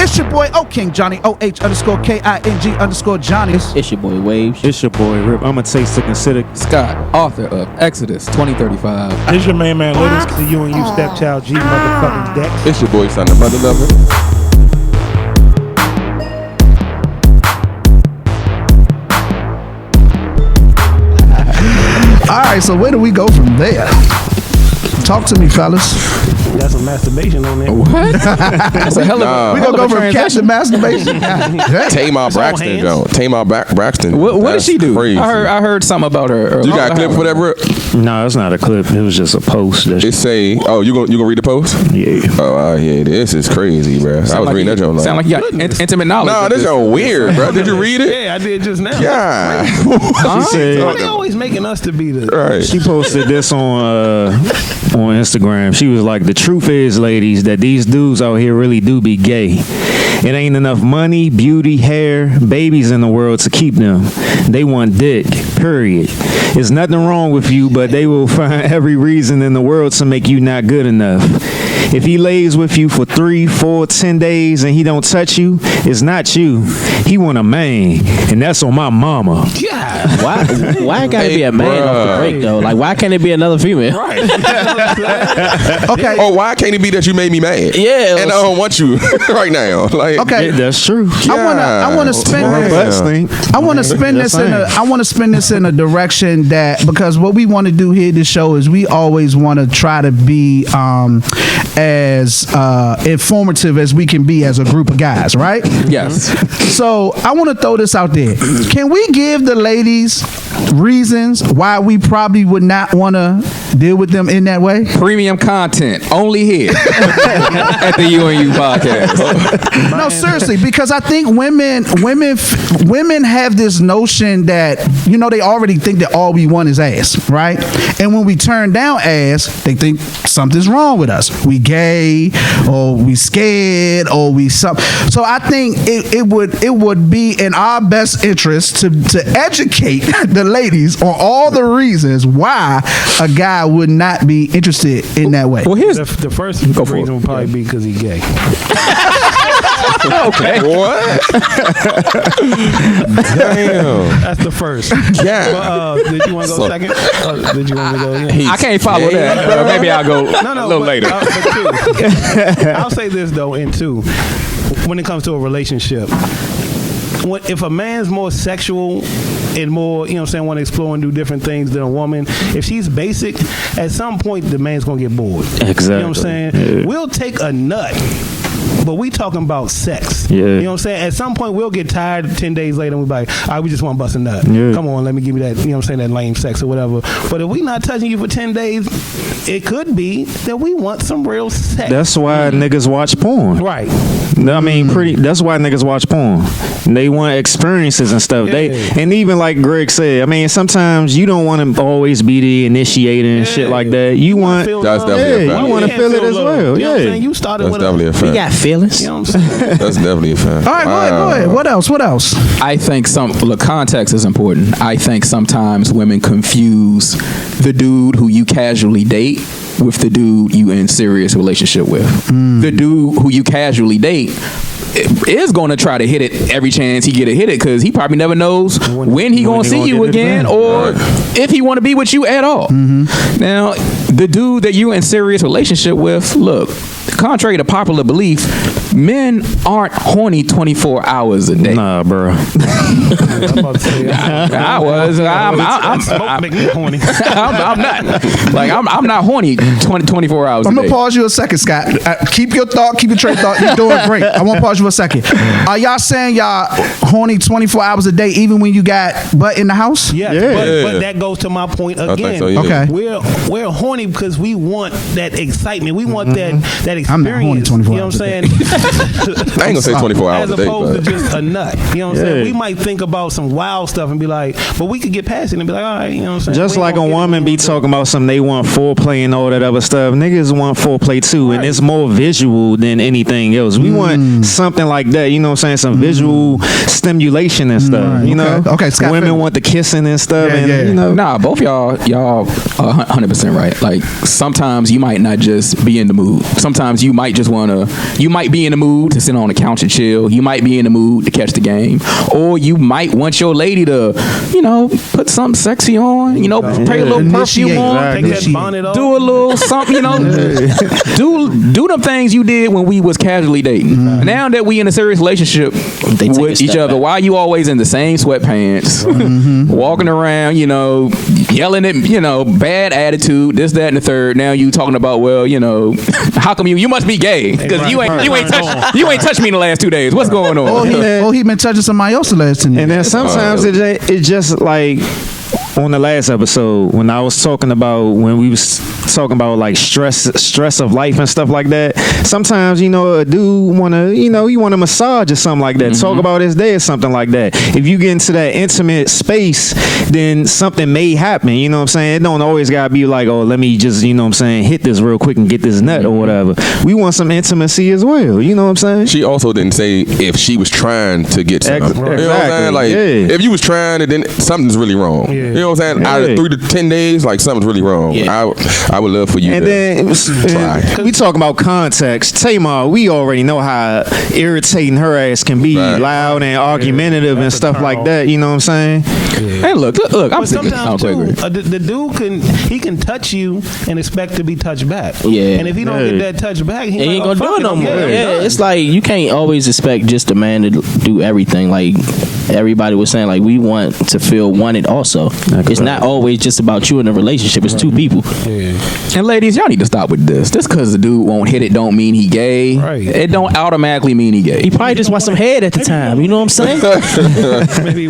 It's your boy O King Johnny OH_KING_ Johnny. It's your boy Waves. It's your boy Rip. I'm a taste to consider. Scott, author of Exodus 2035. It's your main man, ladies, the you and you stepchild G motherfucking Dex. It's your boy Son, the mother lover. All right, so where do we go from there? Talk to me, fellas. Got some masturbation on there. What? That's a hell of a We gonna go from cat to masturbation. Tamar Braxton, Joe. Tamar Braxton. What did she do? Crazy. I heard something about her. You got a clip for that, Rip? No, it's not a clip. It was just a post. It say, oh, you gonna read the post? Yeah. Oh, yeah, this is crazy, bro. I was reading that joke. Sound like you got intimate knowledge. No, this is weird, bro. Did you read it? Yeah, I did just now. Yeah. She said, They always making us to be the Right. she posted this on Instagram. She was like, the truth is, ladies, that these dudes out here really do be gay. It ain't enough money, beauty, hair, babies in the world to keep them. They want dick, period. There's nothing wrong with you, but they will find every reason in the world to make you not good enough. If he lays with you for 3, 4, 10 days and he don't touch you, it's not you. He want a man, and that's on my mama. Why it gotta be a man off the break though? Like, why can't it be another female? right. Okay. Oh, why can't it be that you made me mad? Yeah. And I don't want you right now. Like, Okay. Yeah, that's true. I want to spin this. I want to spin this in a direction that, because what we want to do here at the show is we always want to try to be as informative as we can be as a group of guys, right? Yes. So I want to throw this out there. Can we give the ladies reasons why we probably would not want to deal with them in that way? Premium content only here at the You and You podcast. No, seriously, because I think women have this notion that, you know, they already think that all we want is ass, right? And when we turn down ass, they think something's wrong with us. We gay, or we scared, or we something. So I think it would be in our best interest to educate the ladies on all the reasons why a guy would not be interested in that way. Well, here's The first Go for reason it. would probably be because he gay. okay. what? Damn. That's the first. Yeah. But, did you want to go second? Did you want to go in? I can't follow that. Maybe I'll go a little later. But two, I'll say this though, in two, when it comes to a relationship, if a man's more sexual and more, you know what I'm saying, want to explore and do different things than a woman, if she's basic, at some point the man's gonna get bored. Exactly. You know what I'm saying? Yeah. We'll take a nut, but we talking about sex. Yeah. You know what I'm saying? At some point we'll get tired 10 days later and we'll be like, all right, we just want to bust a nut. Yeah. Come on, let me give you that, you know what I'm saying, that lame sex or whatever. But if we not touching you for 10 days, it could be that we want some real sex. That's why niggas watch porn. Right. I mean, that's why niggas watch porn. They want experiences and stuff. Yeah. And even like Greg said, I mean, sometimes you don't want to always be the initiator and shit like that. You want, That's definitely a fact. you want to feel it as well. You know what I'm Yeah. saying? You started That's with definitely a We fact. got feelings. you know what I'm saying? That's definitely a fact. All right, go ahead. What else? I think look, context is important. I think sometimes women confuse the dude who you casually date with the dude you in serious relationship with. The dude who you casually date is going to try to hit it every chance he get to hit it, because he probably never knows when he going to see you again, or if he want to be with you at all. Now, the dude that you in serious relationship with, look, contrary to popular belief, men aren't horny 24 hours a day. Nah, bro. I'm about to say, smoke make me horny. I'm not. Like, I'm not horny 24 hours I'm a gonna day. pause you a second, Scott. Keep your train of thought. You're doing great. I want to pause you a second. Are y'all saying y'all horny 24 hours a day, even when you got butt in the house? Yes, Yeah. but that goes to my point I think again. so, yeah. Okay. We're horny because we want that excitement. We want that experience. I'm not horny 24 you know what I'm hours a saying? I ain't gonna say 24 hours As a day, opposed but to just a nut. You know what I'm saying? Yeah. We might think about some wild stuff and be like, but we could get past it and be like, all right, you know what I'm saying? Just We like ain't a gonna get woman it. be talking about something, they want foreplay and all that other stuff. Niggas want foreplay too, and it's more visual than anything else. We want something like that, you know what I'm saying? Some visual stimulation and stuff, you know? Okay, Scott, women finish. want the kissing and stuff, and yeah. you know. Nah, both y'all are 100% right. Like, sometimes you might not just be in the mood. Sometimes you might just want to, you might be in the mood to sit on the couch and chill. You might be in the mood to catch the game, or you might want your lady to, put something sexy on. Spray a little perfume on, Take that bonnet off. do a little something. do them things you did when we was casually dating. Now that we in a serious relationship with each other, why you always in the same sweatpants, walking around, yelling at, bad attitude, this, that, and the third. Now you talking about, well, how come you must be gay because you ain't touched me in the last 2 days. What's going on? Or he been touching somebody else the last 10 years. And then sometimes it's just like on the last episode when I was talking about when we was talking about like stress of life and stuff like that. Sometimes a dude wanna you want a massage or something like that. Talk about his day or something like that. If you get into that intimate space, then something may happen. You know what I'm saying? It don't always gotta be like, oh, let me just hit this real quick and get this nut or whatever. We want some intimacy as well. You know what I'm saying? She also didn't say if she was trying to get something. You know what I'm saying? Like if you was trying, then something's really wrong. Yeah. You know what I'm saying? Out of 3 to 10 days, like something's really wrong. Yeah. I would love for you to try. We talking about context. Tamar, we already know how irritating her ass can be, loud and argumentative and stuff like that. You know what I'm saying? Yeah. Hey, look. I'm sometimes too, the dude can touch you and expect to be touched back. Yeah. And if he don't get that touch back, he ain't gonna do it no more. Yeah, it's like you can't always expect just a man to do everything. Like everybody was saying, like we want to feel wanted also. It's not always just about you in a relationship. It's two people. Yeah. And ladies, y'all need to stop with this. Just because the dude won't hit it don't mean he gay. Right. It don't automatically mean he gay. He probably just want some head at the time. You know what I'm saying? Maybe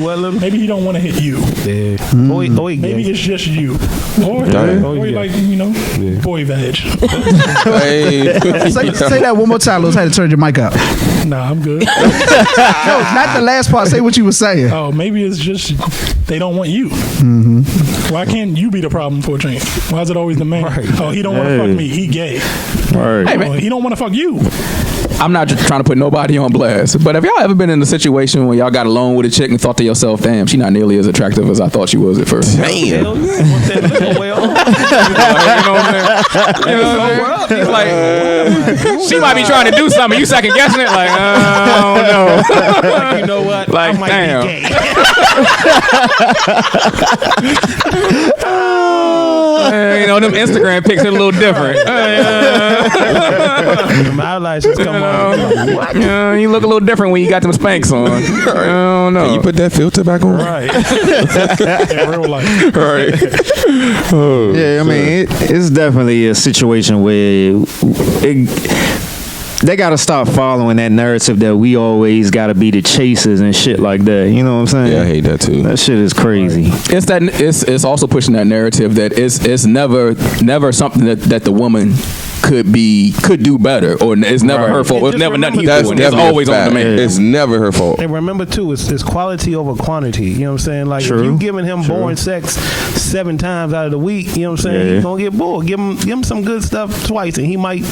he don't want to hit you. Yeah. Maybe it's just you. Or like, boy veg. Say that one more time. Let's have to turn your mic up. Nah, I'm good. No, not the last part. Say what you were saying. Oh, maybe it's just they don't want you. Why can't you be the problem for a change? Why is it always the man? Right. Oh, he don't want to fuck me. He gay. Right. Hey, man. He don't want to fuck you. I'm not just trying to put nobody on blast, but have y'all ever been in a situation where y'all got alone with a chick and thought to yourself, damn, she not nearly as attractive as I thought she was at first? Damn. You know what I'm saying? He's like, she might be trying to do something. You second guessing it? Like, I don't know. Like, you know what? Like, I might damn. be gay. Them Instagram pics are a little different. My eyelashes come on. What? You look a little different when you got them Spanx on. I don't know. Can you put that filter back on? Right. In real life. Right. I mean, it's definitely a situation where they got to stop following that narrative that we always got to be the chasers and shit like that. You know what I'm saying? Yeah, I hate that too. That shit is crazy. It's also pushing that narrative that it's never something that the woman could do better, or it's never her fault. It's never nothing he's doing. It's always on the man. It's never her fault. And remember too, it's quality over quantity. You know what I'm saying? Like if you giving him boring sex 7 times out of the week, you know what I'm saying? He's gonna get bored. Give him some good stuff twice, and he might, you know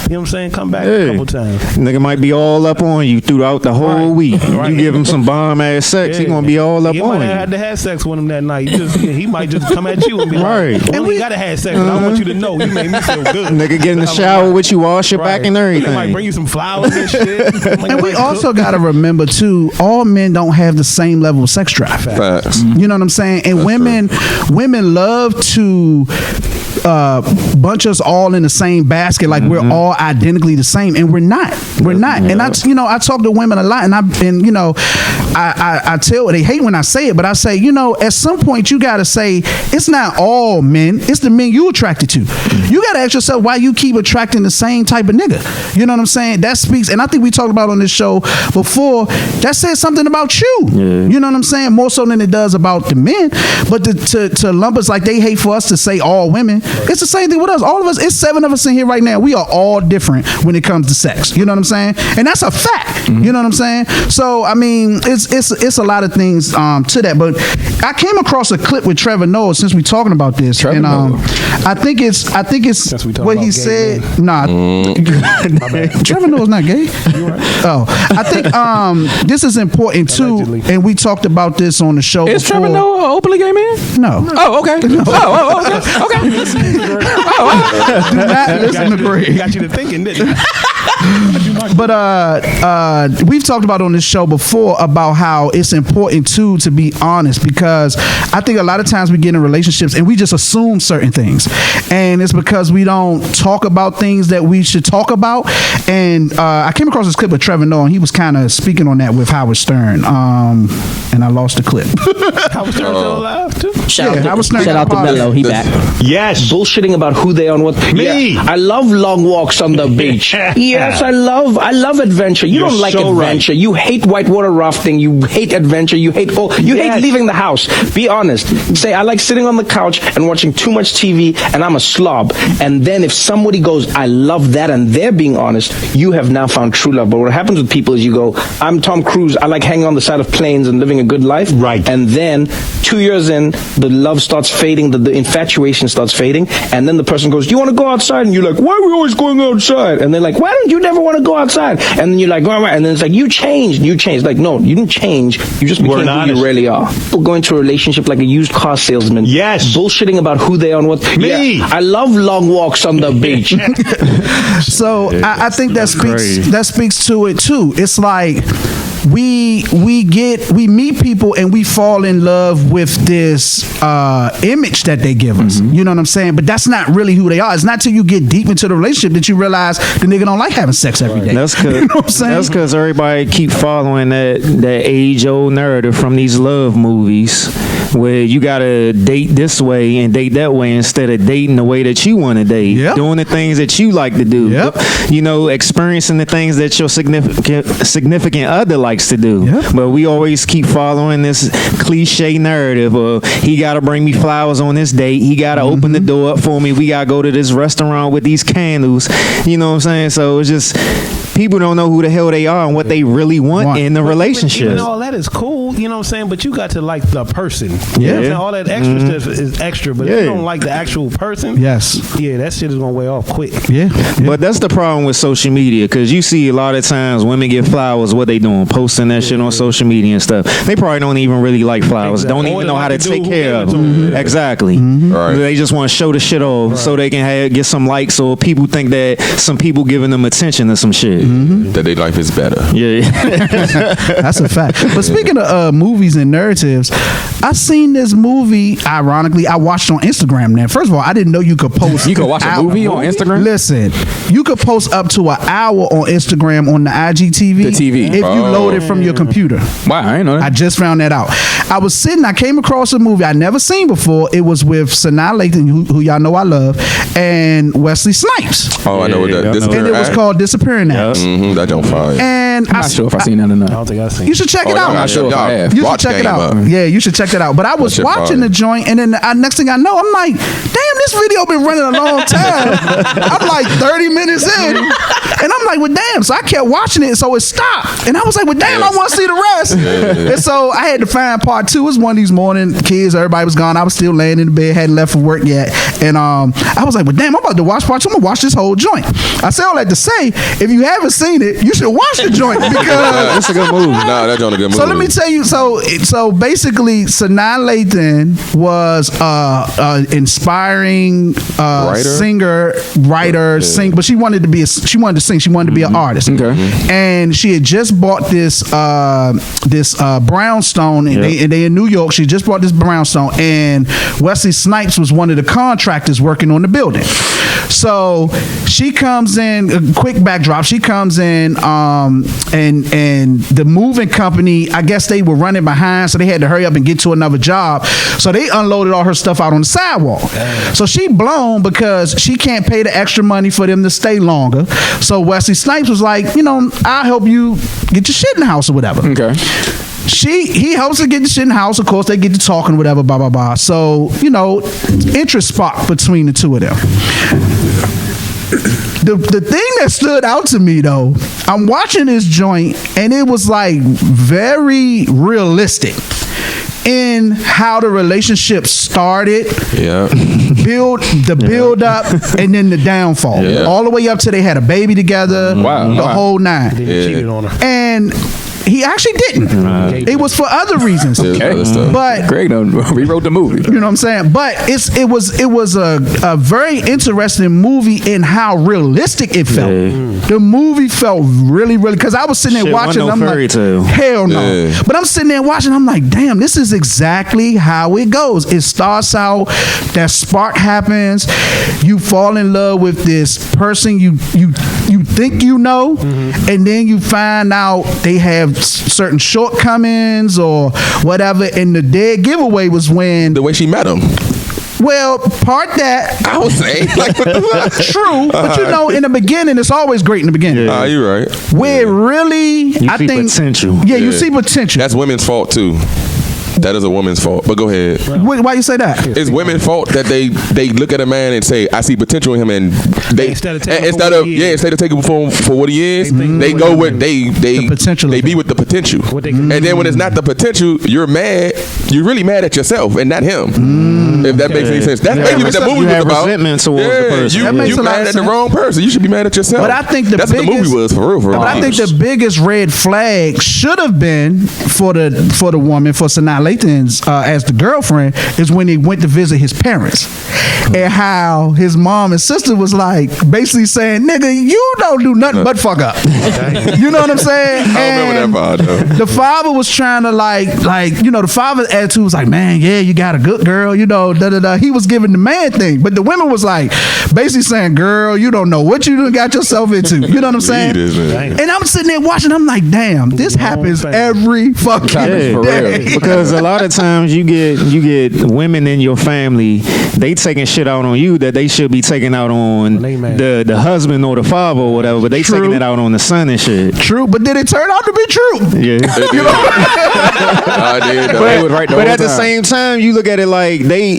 what I'm saying, come back a couple times. Nigga might be all up on you throughout the whole week. You give him some bomb ass sex, he gonna be all up on you. You might have had to have sex with him that night. He might just come at you and be like, right. "We gotta have sex. But I want you to know you made me feel good." Nigga get in the shower with you, wash your back and everything. He might bring you some flowers and shit. And we also got to remember too, all men don't have the same level of sex drive. Facts. You know what I'm saying? And women love to bunch us all in the same basket, like we're all identically the same, and we're not. And I talk to women a lot, and I tell they hate when I say it, but I say, at some point you got to say it's not all men, it's the men you attracted to. You got to ask yourself why you keep attracting the same type of nigga. You know what I'm saying? That speaks, and I think we talked about on this show before, that says something about you. You know what I'm saying? More so than it does about the men. But to lump us like they hate for us to say all women, it's the same thing with us. All of us, it's 7 of us in here right now. We are all different when it comes to sex. You know what I'm saying? And that's a fact. You know what I'm saying? So I mean, it's a lot of things to that. But I came across a clip with Trevor Noah since we talking about this, Trevor Noah. I think it's what he said. Nah, Trevor Noah's not gay. You're right. Oh, I think this is important too, Allegedly. and we talked about this on the show. Is before. Trevor Noah an openly gay man? No. Oh, okay. No. Okay. Do not listen to Greg. Got you to thinking, didn't it? But we've talked about on this show before about how it's important too to be honest, because I think a lot of times we get in relationships and we just assume certain things, and it's because we don't talk about things that we should talk about. And I came across this clip of Trevor Noah, and he was kind of speaking on that with Howard Stern, and I lost the clip. Howard Stern still alive too? Shout out to Mello, he back. Yes. Bullshitting about who they are and what. Me. Yeah, I love long walks on the beach. Yes, I love adventure. You don't like so adventure. Right. You hate whitewater rafting. You hate adventure. You hate hate leaving the house. Be honest. Say, I like sitting on the couch and watching too much TV, and I'm a slob. And then if somebody goes, I love that, and they're being honest, you have now found true love. But what happens with people is you go, I'm Tom Cruise. I like hanging on the side of planes and living a good life. Right. And then 2 years in, the love starts fading, the infatuation starts fading, and then the person goes, do you want to go outside? And you're like, why are we always going outside? And they're like, why don't you never want to go outside? And then you're like, why? And then it's like, you changed. Like, no, you didn't change. You just became who you really are. People go into a relationship like a used car salesman. Yes. Bullshitting about who they are and what. Me. Yeah, I love long walks on the beach. So I think that speaks to it too. It's like we meet people and we fall in love with this image that they give us. You know what I'm saying? But that's not really who they are. It's not till you get deep into the relationship that you realize the nigga don't like having sex every day. That's because you know what I'm saying? That's because everybody keep following that age-old narrative from these love movies, where you gotta date this way and date that way instead of dating the way that you want to date. Yep. Doing the things that you like to do. Yep. You know, experiencing the things that your significant other likes to do. Yep. But we always keep following this cliche narrative of he gotta bring me flowers on this date, he gotta open the door up for me, we gotta go to this restaurant with these candles. You know what I'm saying? So it's just people don't know who the hell they are and what they really want in the relationship. Even all that is cool, you know what I'm saying? But you got to like the person. You know what I'm saying? All that extra stuff is extra, but if you don't like the actual person, that shit is gonna wear off quick. But that's the problem with social media, because you see a lot of times women get flowers, what they doing? Posting that shit on social media and stuff. They probably don't even really like flowers. Don't even know how to take care of them. Exactly. Right. They just want to show the shit off so they can get some likes, or people think that some people giving them attention to some shit. That their life is better. That's a fact. But speaking of movies and narratives, I seen this movie, ironically, I watched on Instagram. Now, first of all, I didn't know you could post. You could watch a movie on Instagram? Listen, you could post up to an hour on Instagram on the IGTV. The TV. If you load it from your computer. Wow, I didn't know that. I just found that out. I came across a movie I never seen before. It was with Sanaa Lathan, who y'all know I love, and Wesley Snipes. Oh, I know what that is. And it was called Disappearing Acts. That don't fine. And I'm not sure if I've seen that or not. I don't think I've seen it. You should check it out. I'm not sure if I have. You should check it out. Yeah, you should check it out. But I was watching the joint, and then next thing I know, I'm like, damn, this video been running a long time. I'm like 30 minutes in, and I'm like, well, damn. So I kept watching it, so it stopped. And I was like, well, damn, I want to see the rest. And so I had to find part 2. It was one of these morning kids. Everybody was gone. I was still laying in the bed, hadn't left for work yet. And I was like, well, damn, I'm about to watch part 2. I'm going to watch this whole joint. I say all that to say, if you haven't seen it, you should watch the joint because it's a good movie. No, that joint a good movie. So let me tell you. So basically, Sanaa Lathan was inspiring singer, writer, sing, but she wanted to sing. She wanted to be an artist. Okay. And she had just bought this brownstone, and they in New York. She just bought this brownstone, and Wesley Snipes was one of the contractors working on the building. So she comes in. A quick backdrop. She comes in, and the moving company, I guess they were running behind, so they had to hurry up and get to another job. So they unloaded all her stuff out on the sidewalk. So she blown because she can't pay the extra money for them to stay longer. So Wesley Snipes was like, I'll help you get your shit in the house or whatever. Okay. He helps her get the shit in the house. Of course, they get to talking, whatever, blah, blah, blah. So, interest sparked between the two of them. The thing that stood out to me, though, I'm watching this joint, and it was like very realistic in how the relationship started, build up, and then the downfall, all the way up to they had a baby together, the whole nine. They cheated on her. And He actually didn't. It was for other reasons. Okay. But Greg done rewrote the movie. you know what I'm saying? But it was a very interesting movie in how realistic it felt. The movie felt really, really, because I was sitting there watching. No I'm fairy like, tale. hell no. But I'm sitting there watching. I'm like, damn, this is exactly how it goes. It starts out, that spark happens, you fall in love with this person you think you know, and then you find out they have certain shortcomings or whatever. And the dead giveaway was when the way she met him. Well, part that I would say, like, what the fuck? True, but you know, in the beginning, it's always great in the beginning. You're right. Where it really, You I see think, potential. Yeah, you see potential. That's women's fault too. That is a woman's fault. But go ahead. Why you say that? It's women's fault that they look at a man and say, I see potential in him, and they instead of taking him for what he is, they go with the potential. They be with the potential. And then when it's not the potential, you're mad. You're really mad at yourself and not him. If that makes any sense. That's basically what that movie was about. Resentment towards the person. You mad at the wrong person. You should be mad at yourself. But I think that's what the movie was for real. But I think the biggest red flag should have been for the woman, for Sanaa Lathan's as the girlfriend, is when he went to visit his parents, and how his mom and sister was like basically saying, "Nigga, you don't do nothing but fuck up." You know what I'm saying? I remember that part though. The father was trying to like you know, the father's attitude was like, "Man, yeah, you got a good girl," you know, da da da. He was giving the man thing, but the women was like basically saying, "Girl, you don't know what you done got yourself into." You know what I'm saying? And I'm sitting there watching. I'm like, "Damn, this happens every fucking day." Because a lot of times you get women in your family, they taking shit out on you that they should be taking out on the husband or the father or whatever, but they taking it out on the son and shit. True, but did it turn out to be true? Yeah. You know? But at the same time, you look at it like they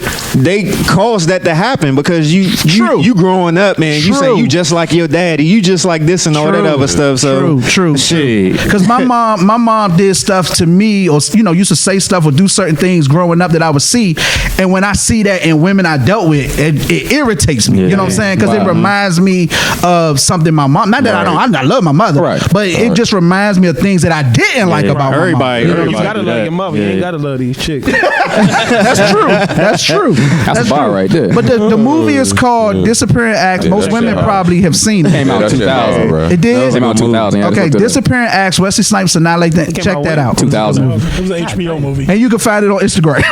caused that to happen because you growing up, man. You say you just like your daddy, you just like this and all that other stuff. So true. Shit. Because my mom did stuff to me, or you know, used to say stuff or do certain things growing up that I would see, and when I see that in women I dealt with, it irritates me. You know what I'm saying? Because it reminds me of something my mom. Not that I love my mother, but it just reminds me of things that I didn't like about everybody. my mom. You gotta love your mother. You ain't gotta love these chicks. That's true. That's true. That's a bar right there. But the movie is called Disappearing Acts. Most women probably have seen it. Came out in 2000. It did? Came out in 2000. Okay, Disappearing Acts, Wesley Snipes, and not like that. Check that out. 2000. It was an HBO movie. And you can find it on Instagram.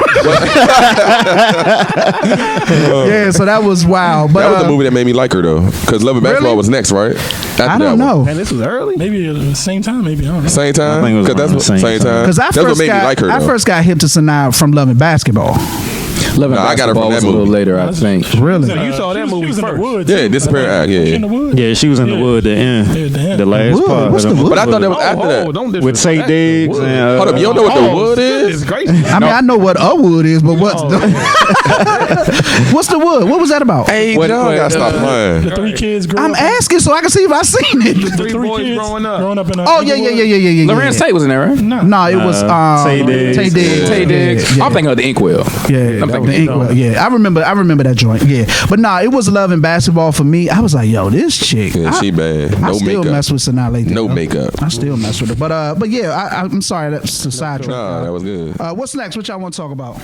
Yeah, so that was wild. But that was the movie that made me like her though, because Love and Basketball was next, right? I don't know. And this was early. Maybe at the same time. Maybe I don't know. Same time. I think it was Because that's around the same time. Because That's what made me like her. I first got hip to Sanaa from Love and Basketball. Love and I got her Basketball from that was a little movie. later, I think. Really? You saw that movie was in the first. woods. Yeah, Disappearing Act. She in Yeah. the woods. Yeah, she was in the wood. The end. The last Wood? part. What's the wood? But I thought that was after that. Don't with Tay Diggs and Hold up, you don't know what the wood is? It's great. I mean, I know what a wood is, but what's the wood? What was that about? Hey, John, gotta stop playing. The three kids grow I'm up. asking so I can see if I seen it. The Three three boys kids growing up. in a Oh yeah. Lorenz Tate was in there, right? No, it was Tay Diggs. Tay Diggs. Tay Diggs. I'm thinking of the Inkwell. Yeah, I'm thinking the Inkwell. Yeah, I remember that joint. Yeah, but nah, it was Love and Basketball for me. I was like, yo, this chick. Yeah, she bad. I No still makeup. mess with Sanaa Lathan. No makeup. I still mess with her. But yeah, I'm sorry. That's the side track. Nah, that was good. What's next? What y'all want to talk about?